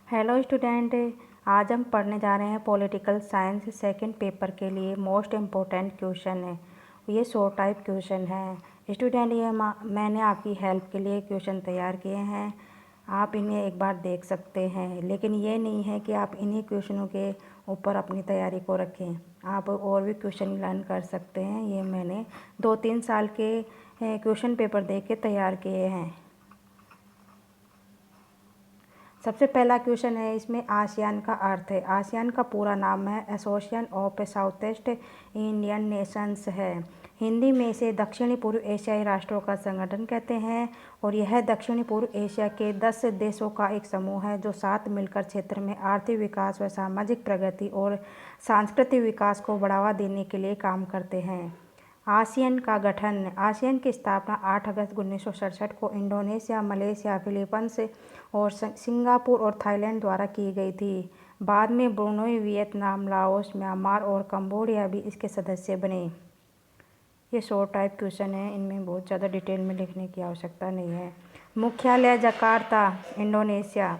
Hello student. आज हम पढ़ने जा रहे हैं पॉलिटिकल साइंस सेकंड पेपर के लिए मोस्ट इम्पोर्टेंट क्वेश्चन है। ये 100 टाइप क्वेश्चन है स्टूडेंट। ये मैंने आपकी हेल्प के लिए क्वेश्चन तैयार किए हैं। आप इन्हें एक बार देख सकते हैं, लेकिन ये नहीं है कि आप इन्हीं क्वेश्चनों के ऊपर अपनी तैयारी को रखें। आप और भी क्वेश्चन लर्न कर सकते हैं। ये मैंने 2-3 साल के क्वेश्चन पेपर देख के तैयार किए हैं। सबसे पहला क्वेश्चन है इसमें, आसियान का अर्थ है। आसियान का पूरा नाम है association of south east Indian Nations है। हिंदी में इसे दक्षिणी पूर्व एशियाई राष्ट्रों का संगठन कहते हैं और यह दक्षिणी पूर्व एशिया के 10 देशों का एक समूह है जो साथ मिलकर क्षेत्र में आर्थिक विकास व सामाजिक प्रगति और सांस्कृतिक विकास को बढ़ावा देने के लिए काम करते हैं। आसियान का गठन। आसियान की स्थापना 8 अगस्त 1967 को इंडोनेशिया, मलेशिया, फिलीपींस और सिंगापुर और थाईलैंड द्वारा की गई थी। बाद में ब्रुनई, वियतनाम, लाओस, म्यांमार और कंबोडिया भी इसके सदस्य बने। ये 100 टाइप क्वेश्चन है, इनमें बहुत ज़्यादा डिटेल में लिखने की आवश्यकता नहीं है। मुख्यालय जकार्ता, इंडोनेशिया।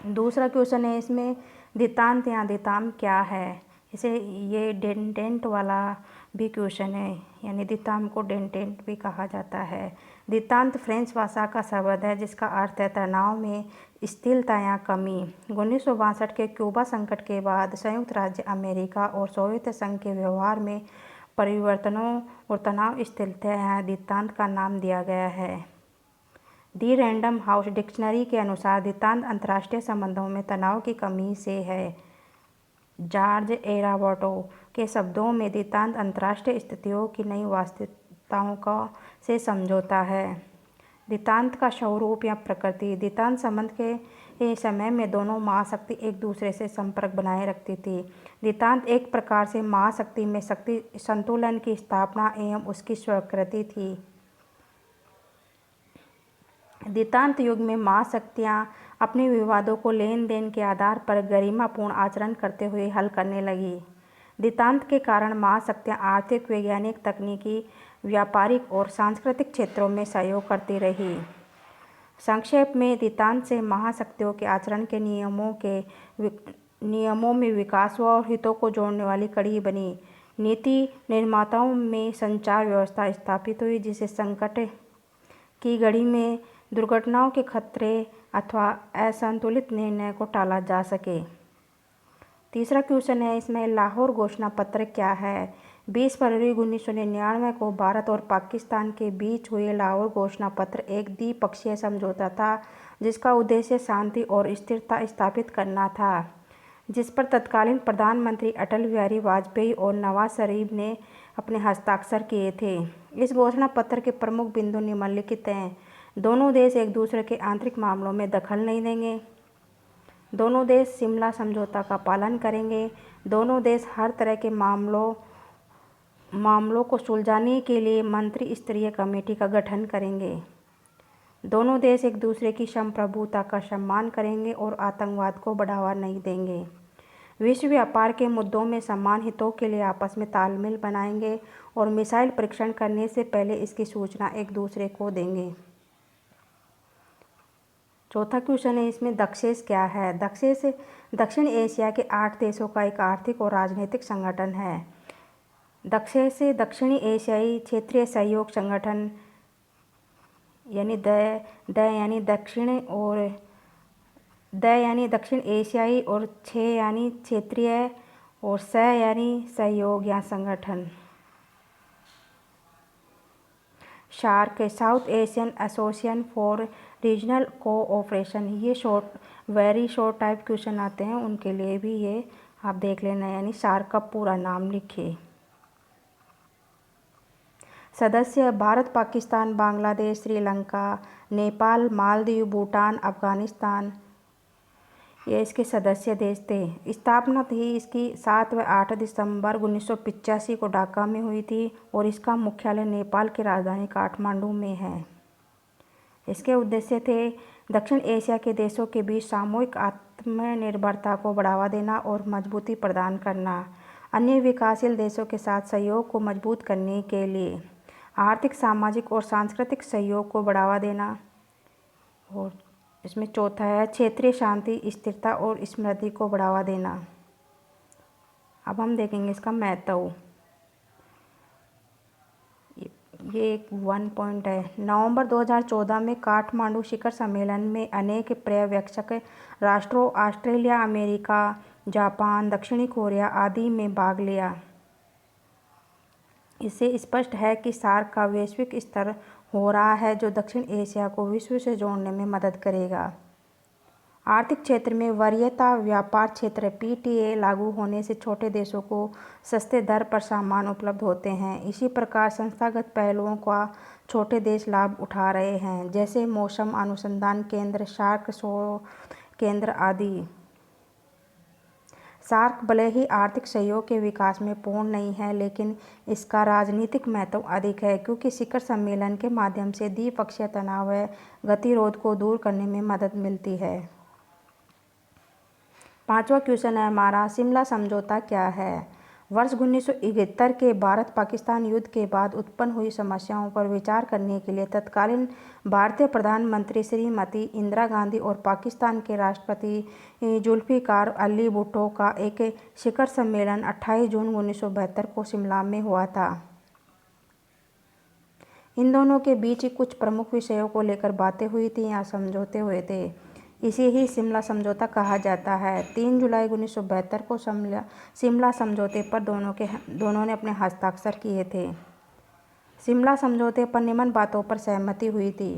दूसरा क्वेश्चन है इसमें, दितांत या दिताम क्या है। इसे ये डेंटेंट वाला भी क्वेश्चन है, यानी दिताम को डेंटेंट भी कहा जाता है। दितांत फ्रेंच भाषा का शब्द है जिसका अर्थ है तनाव में स्थिरता या कमी। 1962 के क्यूबा संकट के बाद संयुक्त राज्य अमेरिका और सोवियत संघ के व्यवहार में परिवर्तनों और तनाव स्थिरता या दितांत का नाम दिया गया है। दी रैंडम हाउस डिक्शनरी के अनुसार दितांत अंतर्राष्ट्रीय संबंधों में तनाव की कमी से है। जॉर्ज एराबोटो के शब्दों में दितांत अंतर्राष्ट्रीय स्थितियों की नई वास्तविकताओं का से समझौता है। दितांत का स्वरूप या प्रकृति। दितांत संबंध के समय में दोनों महाशक्ति एक दूसरे से संपर्क बनाए रखती थी। दितांत एक प्रकार से महाशक्ति में शक्ति संतुलन की स्थापना एवं उसकी स्वीकृति थी। दितांत युग में महाशक्तियाँ अपने विवादों को लेन देन के आधार पर गरिमापूर्ण आचरण करते हुए हल करने लगी। दितांत के कारण महाशक्तियाँ आर्थिक, वैज्ञानिक, तकनीकी, व्यापारिक और सांस्कृतिक क्षेत्रों में सहयोग करती रही। संक्षेप में, दितांत से महाशक्तियों के आचरण के नियमों में विकास हुआ और हितों को जोड़ने वाली कड़ी बनी। नीति निर्माताओं में संचार व्यवस्था स्थापित हुई जिससे संकट की घड़ी में दुर्घटनाओं के खतरे अथवा असंतुलित निर्णय को टाला जा सके। तीसरा क्वेश्चन है इसमें, लाहौर घोषणा पत्र क्या है। 20 फरवरी 1999 को भारत और पाकिस्तान के बीच हुए लाहौर घोषणा पत्र एक द्विपक्षीय समझौता था जिसका उद्देश्य शांति और स्थिरता स्थापित करना था, जिस पर तत्कालीन प्रधानमंत्री अटल बिहारी वाजपेयी और नवाज शरीफ ने अपने हस्ताक्षर किए थे। इस घोषणा पत्र के प्रमुख बिंदु निम्नलिखित हैं। दोनों देश एक दूसरे के आंतरिक मामलों में दखल नहीं देंगे। दोनों देश शिमला समझौता का पालन करेंगे। दोनों देश हर तरह के मामलों को सुलझाने के लिए मंत्री स्तरीय कमेटी का गठन करेंगे। दोनों देश एक दूसरे की संप्रभुता का सम्मान करेंगे और आतंकवाद को बढ़ावा नहीं देंगे। विश्व व्यापार के मुद्दों में समान हितों के लिए आपस में तालमेल बनाएंगे और मिसाइल परीक्षण करने से पहले इसकी सूचना एक दूसरे को देंगे। चौथा क्वेश्चन है इसमें, दक्षेस क्या है। दक्षेस दक्षिण एशिया के 8 देशों का एक आर्थिक और राजनीतिक संगठन है। दक्षेस दक्षिणी एशियाई क्षेत्रीय सहयोग संगठन यानी यानी दक्षिण एशियाई और 6 यानी क्षेत्रीय और यानी सहयोग या संगठन। Shark south Asian association for regional cooperation. ये वेरी शॉर्ट टाइप क्वेश्चन आते हैं, उनके लिए भी ये आप देख लेना, यानी शार्क का पूरा नाम लिखिए। सदस्य भारत, पाकिस्तान, बांग्लादेश, श्रीलंका, नेपाल, मालदीव, भूटान, अफगानिस्तान, ये इसके सदस्य देश थे। स्थापना थी इसकी 7 व 8 दिसंबर 1985 को ढाका में हुई थी और इसका मुख्यालय नेपाल की राजधानी काठमांडू में है। इसके उद्देश्य थे दक्षिण एशिया के देशों के बीच सामूहिक आत्मनिर्भरता को बढ़ावा देना और मजबूती प्रदान करना, अन्य विकासशील देशों के साथ सहयोग को मजबूत करने के लिए आर्थिक, सामाजिक और सांस्कृतिक सहयोग को बढ़ावा देना और इसमें चौथा है क्षेत्रीय शांति, स्थिरता और समृद्धि को बढ़ावा देना। अब हम देखेंगे इसका महत्व। ये एक 1 पॉइंट है। नवंबर 2014 में काठमांडू शिखर सम्मेलन में अनेक पर्यवेक्षक राष्ट्रों ऑस्ट्रेलिया, अमेरिका, जापान, दक्षिणी कोरिया आदि में भाग लिया। इससे स्पष्ट है कि सार्क का वैश्विक स्तर हो रहा है, जो दक्षिण एशिया को विश्व से जोड़ने में मदद करेगा। आर्थिक क्षेत्र में वरीयता, व्यापार क्षेत्र पीटीए लागू होने से छोटे देशों को सस्ते दर पर सामान उपलब्ध होते हैं। इसी प्रकार संस्थागत पहलुओं का छोटे देश लाभ उठा रहे हैं, जैसे मौसम अनुसंधान केंद्र, सार्क सौर केंद्र आदि। सार्क भले ही आर्थिक सहयोग के विकास में पूर्ण नहीं है, लेकिन इसका राजनीतिक महत्व अधिक है, क्योंकि शिखर सम्मेलन के माध्यम से द्विपक्षीय तनाव व गतिरोध को दूर करने में मदद मिलती है। पांचवा क्वेश्चन है हमारा, शिमला समझौता क्या है? वर्ष 1971 के भारत पाकिस्तान युद्ध के बाद उत्पन्न हुई समस्याओं पर विचार करने के लिए तत्कालीन भारतीय प्रधानमंत्री श्रीमती इंदिरा गांधी और पाकिस्तान के राष्ट्रपति जुल्फिकार अली भुट्टो का एक शिखर सम्मेलन 28 जून 1972 को शिमला में हुआ था। इन दोनों के बीच कुछ प्रमुख विषयों को लेकर बातें हुई थी या समझौते हुए थे। इसे ही शिमला समझौता कहा जाता है। 3 जुलाई 1972 को शिमला समझौते पर दोनों ने अपने हस्ताक्षर किए थे। शिमला समझौते पर निम्न बातों पर सहमति हुई थी।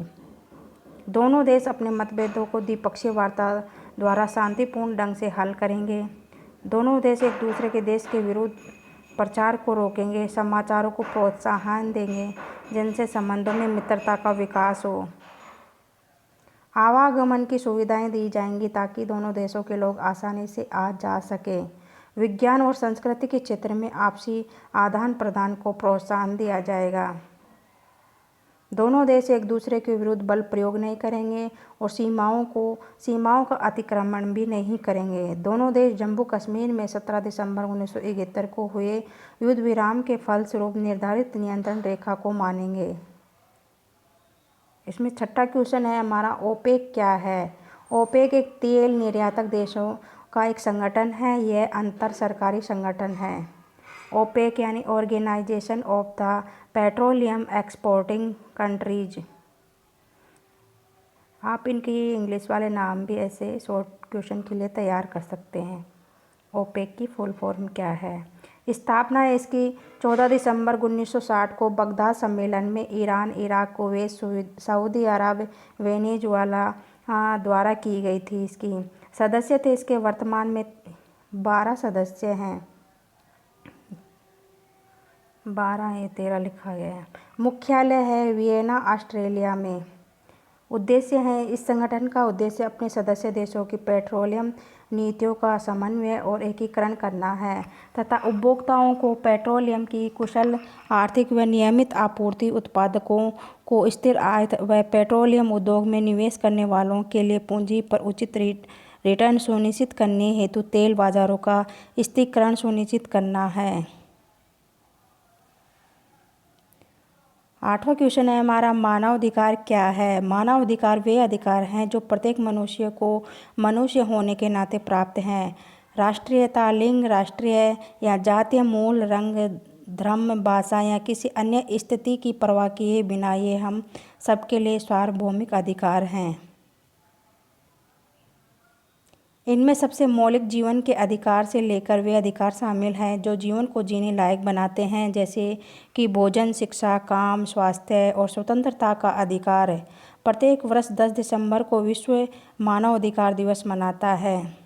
दोनों देश अपने मतभेदों को द्विपक्षीय वार्ता द्वारा शांतिपूर्ण ढंग से हल करेंगे। दोनों देश एक दूसरे के देश के विरुद्ध प्रचार को रोकेंगे, समाचारों को प्रोत्साहन देंगे जिनसे संबंधों में मित्रता का विकास हो। आवागमन की सुविधाएं दी जाएंगी ताकि दोनों देशों के लोग आसानी से आ जा सकें। विज्ञान और संस्कृति के क्षेत्र में आपसी आदान प्रदान को प्रोत्साहन दिया जाएगा। दोनों देश एक दूसरे के विरुद्ध बल प्रयोग नहीं करेंगे और सीमाओं का अतिक्रमण भी नहीं करेंगे। दोनों देश जम्मू कश्मीर में 17 दिसंबर 1971 को हुए युद्ध विराम के फलस्वरूप निर्धारित नियंत्रण रेखा को मानेंगे। इसमें छठा क्वेश्चन है हमारा, ओपेक क्या है? ओपेक एक तेल निर्यातक देशों का एक संगठन है। यह अंतर सरकारी संगठन है। ओपेक यानी organisation of the petroleum exporting countries. आप इनके इंग्लिश वाले नाम भी ऐसे शॉर्ट क्वेश्चन के लिए तैयार कर सकते हैं। ओपेक की फुल फॉर्म क्या है? स्थापना इसकी 14 दिसंबर 1960 को बगदाद सम्मेलन में ईरान, इराक, कुवैत, सऊदी अरब, वेनेजुएला द्वारा की गई थी। इसकी सदस्य थे। इसके वर्तमान में 12 सदस्य हैं। 12 या 13 लिखा गया है। मुख्यालय है वियना, ऑस्ट्रेलिया में। उद्देश्य है, इस संगठन का उद्देश्य अपने सदस्य देशों की पेट्रोलियम नीतियों का समन्वय और एकीकरण करना है तथा उपभोक्ताओं को पेट्रोलियम की कुशल, आर्थिक व नियमित आपूर्ति, उत्पादकों को स्थिर आय व पेट्रोलियम उद्योग में निवेश करने वालों के लिए पूंजी पर उचित रिटर्न सुनिश्चित करने हेतु तेल बाजारों का स्थिरीकरण सुनिश्चित करना है। 8वां क्वेश्चन है हमारा, मानवाधिकार क्या है? मानवाधिकार वे अधिकार हैं जो प्रत्येक मनुष्य को मनुष्य होने के नाते प्राप्त हैं। राष्ट्रीयता, लिंग, राष्ट्रीय या जातीय मूल, रंग, धर्म, भाषा या किसी अन्य स्थिति की परवाह किए बिना ये हम सबके लिए सार्वभौमिक अधिकार हैं। इनमें सबसे मौलिक जीवन के अधिकार से लेकर वे अधिकार शामिल हैं जो जीवन को जीने लायक बनाते हैं, जैसे कि भोजन, शिक्षा, काम, स्वास्थ्य और स्वतंत्रता का अधिकार है। प्रत्येक वर्ष 10 दिसंबर को विश्व मानवाधिकार दिवस मनाता है।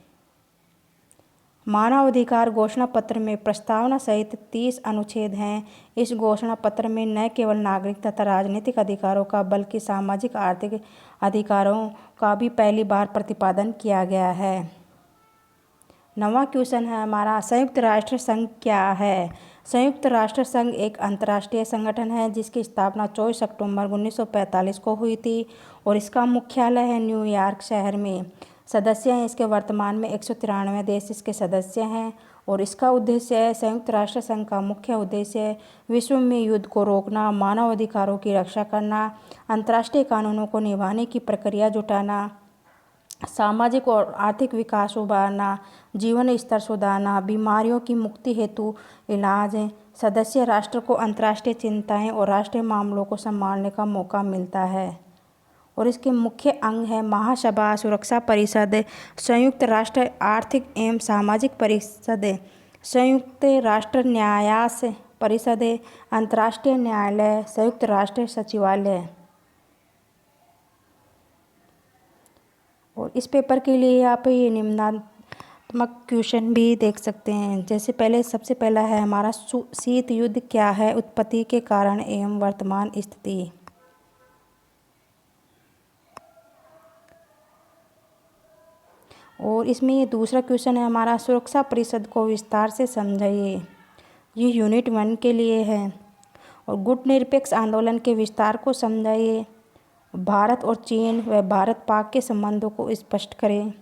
मानवाधिकार घोषणा पत्र में प्रस्तावना सहित 30 अनुच्छेद हैं। इस घोषणा पत्र में न केवल नागरिक तथा राजनीतिक अधिकारों का बल्कि सामाजिक आर्थिक अधिकारों का भी पहली बार प्रतिपादन किया गया है। 9वां क्वेश्चन है हमारा, संयुक्त राष्ट्र संघ क्या है? संयुक्त राष्ट्र संघ एक अंतर्राष्ट्रीय संगठन है जिसकी स्थापना 24 अक्टूबर 1945 को हुई थी और इसका मुख्यालय है न्यूयॉर्क शहर में। सदस्य हैं इसके वर्तमान में 193 देश इसके सदस्य हैं और इसका उद्देश्य है, संयुक्त राष्ट्र संघ का मुख्य उद्देश्य विश्व में युद्ध को रोकना, मानवाधिकारों की रक्षा करना, अंतर्राष्ट्रीय कानूनों को निभाने की प्रक्रिया जुटाना, सामाजिक और आर्थिक विकास उभारना, जीवन स्तर सुधारना, बीमारियों की मुक्ति हेतु इलाज, सदस्य राष्ट्र को अंतर्राष्ट्रीय चिंताएं और राष्ट्रीय मामलों को संभालने का मौका मिलता है। और इसके मुख्य अंग है महासभा, सुरक्षा परिषद, संयुक्त राष्ट्र आर्थिक एवं सामाजिक परिषद, संयुक्त राष्ट्र न्यायास परिषद, अंतर्राष्ट्रीय न्यायालय, संयुक्त राष्ट्र सचिवालय। और इस पेपर के लिए आप ये निम्नात्मक क्वेश्चन भी देख सकते हैं। जैसे सबसे पहला है हमारा शीत युद्ध क्या है, उत्पत्ति के कारण एवं वर्तमान स्थिति। और इसमें ये दूसरा क्वेश्चन है हमारा सुरक्षा परिषद को विस्तार से समझाइए। ये यूनिट 1 के लिए है। और गुट निरपेक्ष आंदोलन के विस्तार को समझाइए। भारत और चीन व भारत पाक के संबंधों को स्पष्ट करें।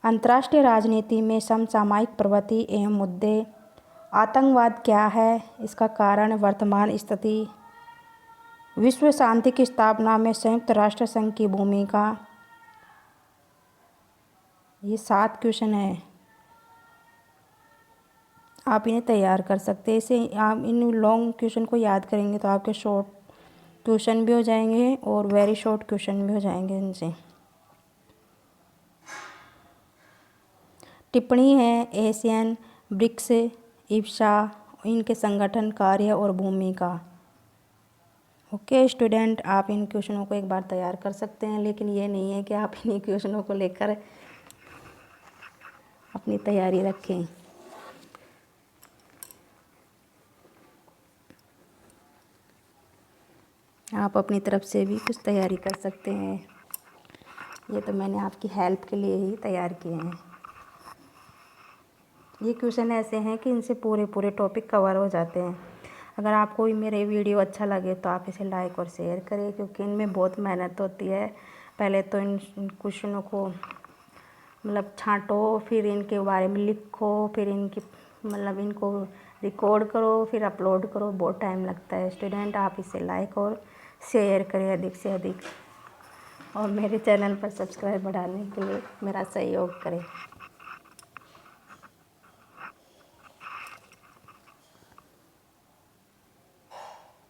अंतर्राष्ट्रीय राजनीति में समसामयिक प्रवृत्ति एवं मुद्दे। आतंकवाद क्या है, इसका कारण, वर्तमान स्थिति। विश्व शांति की स्थापना में संयुक्त राष्ट्र संघ की भूमिका। ये 7 क्वेश्चन है, आप इन्हें तैयार कर सकते हैं। इसे आप इन लॉन्ग क्वेश्चन को याद करेंगे तो आपके शॉर्ट क्वेश्चन भी हो जाएंगे और वेरी शॉर्ट क्वेश्चन भी हो जाएंगे इनसे। टिप्पणी है एशियन, ब्रिक्स, इब्सा, इनके संगठन, कार्य और भूमिका। ओके स्टूडेंट, आप इन क्वेश्चनों को एक बार तैयार कर सकते हैं, लेकिन ये नहीं है कि आप इन्हीं क्वेश्चनों को लेकर अपनी तैयारी रखें। आप अपनी तरफ से भी कुछ तैयारी कर सकते हैं। ये तो मैंने आपकी हेल्प के लिए ही तैयार किए हैं। ये क्वेश्चन ऐसे हैं कि इनसे पूरे टॉपिक कवर हो जाते हैं। अगर आपको मेरे वीडियो अच्छा लगे तो आप इसे लाइक और शेयर करें, क्योंकि इनमें बहुत मेहनत होती है। पहले तो इन क्वेश्चनों को छांटो, फिर इनके बारे में लिखो, फिर इनकी इनको रिकॉर्ड करो, फिर अपलोड करो, बहुत टाइम लगता है। स्टूडेंट, आप इसे लाइक और शेयर करें अधिक से अधिक, और मेरे चैनल पर सब्सक्राइब बढ़ाने के लिए मेरा सहयोग करें।